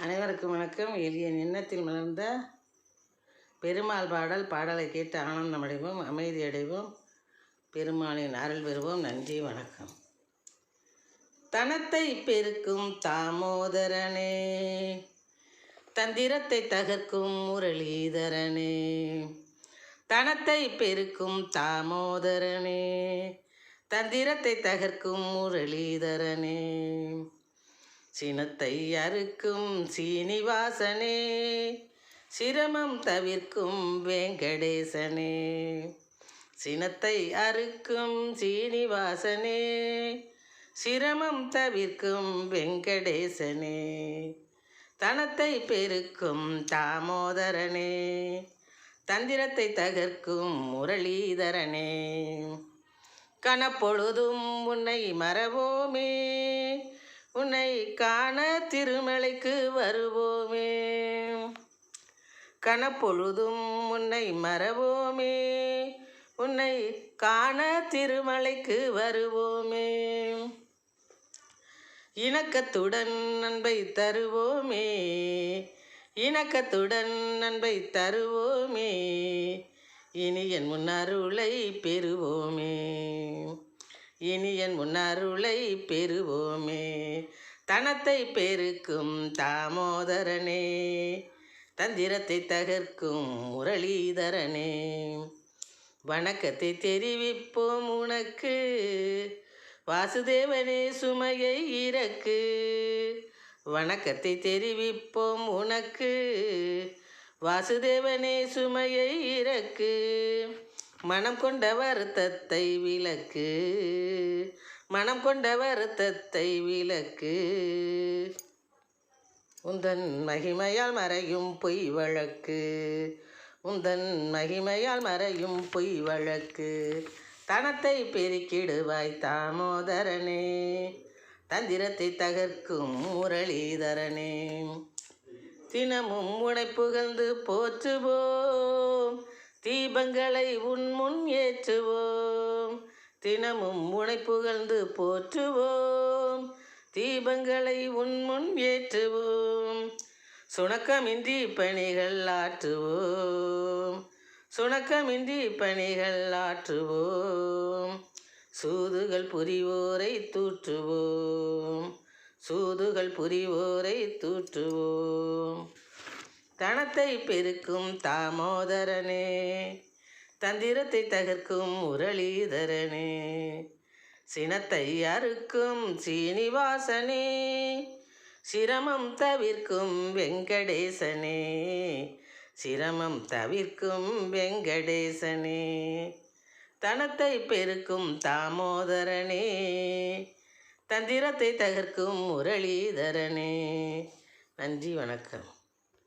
அனைவருக்கும் வணக்கம். எளிய எண்ணத்தில் மலர்ந்த பெருமாள் பாடலை கேட்டு ஆனந்தமடைவோம், அமைதியடைவோம், பெருமாளின் அருள் பெறுவோம். நன்றி, வணக்கம். தனத்தை பெருக்கும் தாமோதரனே, தந்திரத்தை தகர்க்கும் முரளிதரனே. தனத்தை பெருக்கும் தாமோதரனே, தந்திரத்தை தகர்க்கும் முரளிதரனே. சினத்தை அறுக்கும் சீனிவாசனே, சிரமம் தவிர்க்கும் வெங்கடேசனே. சினத்தை அறுக்கும் சீனிவாசனே, சிரமம் தவிர்க்கும் வெங்கடேசனே. தனத்தை பெருக்கும் தாமோதரனே, தந்திரத்தை தகர்க்கும் முரளிதரனே. கனப்பொழுதும் உன்னை மறவோமே, உன்னை காண திருமலைக்கு வருவோமே. கனப்பொழுதும் உன்னை மறவோமே, உன்னை காண திருமலைக்கு வருவோமே. இணக்கத்துடன் அன்பை தருவோமே, இணக்கத்துடன் அன்பை தருவோமே. இனி என் முன்னருளை பெறுவோமே, இனி என் முன்னருளை பெறுவோமே. தனத்தை பெருக்கும் தாமோதரனே, தந்திரத்தை தகர்க்கும் முரளிதரனே. வணக்கத்தை தெரிவிப்போம் உனக்கு, வாசுதேவனே சுமையை இறக்கு. வணக்கத்தை தெரிவிப்போம் உனக்கு, வாசுதேவனே சுமையை இறக்கு. மனம் கொண்ட வருத்தத்தை விலக்கு, மனம் கொண்ட வருத்தத்தை விலக்கு. உந்தன் மகிமையால் மறையும் பொய் வழக்கு, உந்தன் மகிமையால் மறையும் பொய் வழக்கு. தனத்தை பெருக்கிடுவாய் தாமோதரனே, தந்திரத்தை தகர்க்கும் முரளிதரனே. தினமும் உனை புகழ்ந்து போற்றுவோம், தீபங்களை உன் முன் ஏற்றுவோம். தினமும் உனை புகழ்ந்து போற்றுவோம், தீபங்களை உன் முன் ஏற்றுவோம். சுணக்கமின்றி பணிகள் ஆற்றுவோம், சுணக்கமின்றி பணிகள் ஆற்றுவோம். சூதுகள் புரிவோரை தூற்றுவோம், சூதுகள் புரிவோரை தூற்றுவோம். தனத்தை பெருக்கும் தாமோதரனே, தந்திரத்தை தகர்க்கும் முரளிதரனே. சினத்தை அறுக்கும் சீனிவாசனே, சிரமம் தவிர்க்கும் வெங்கடேசனே. சிரமம் தவிர்க்கும் வெங்கடேசனே. தனத்தை பெருக்கும் தாமோதரனே, தந்திரத்தை தகர்க்கும் முரளிதரனே. நன்றி, வணக்கம்.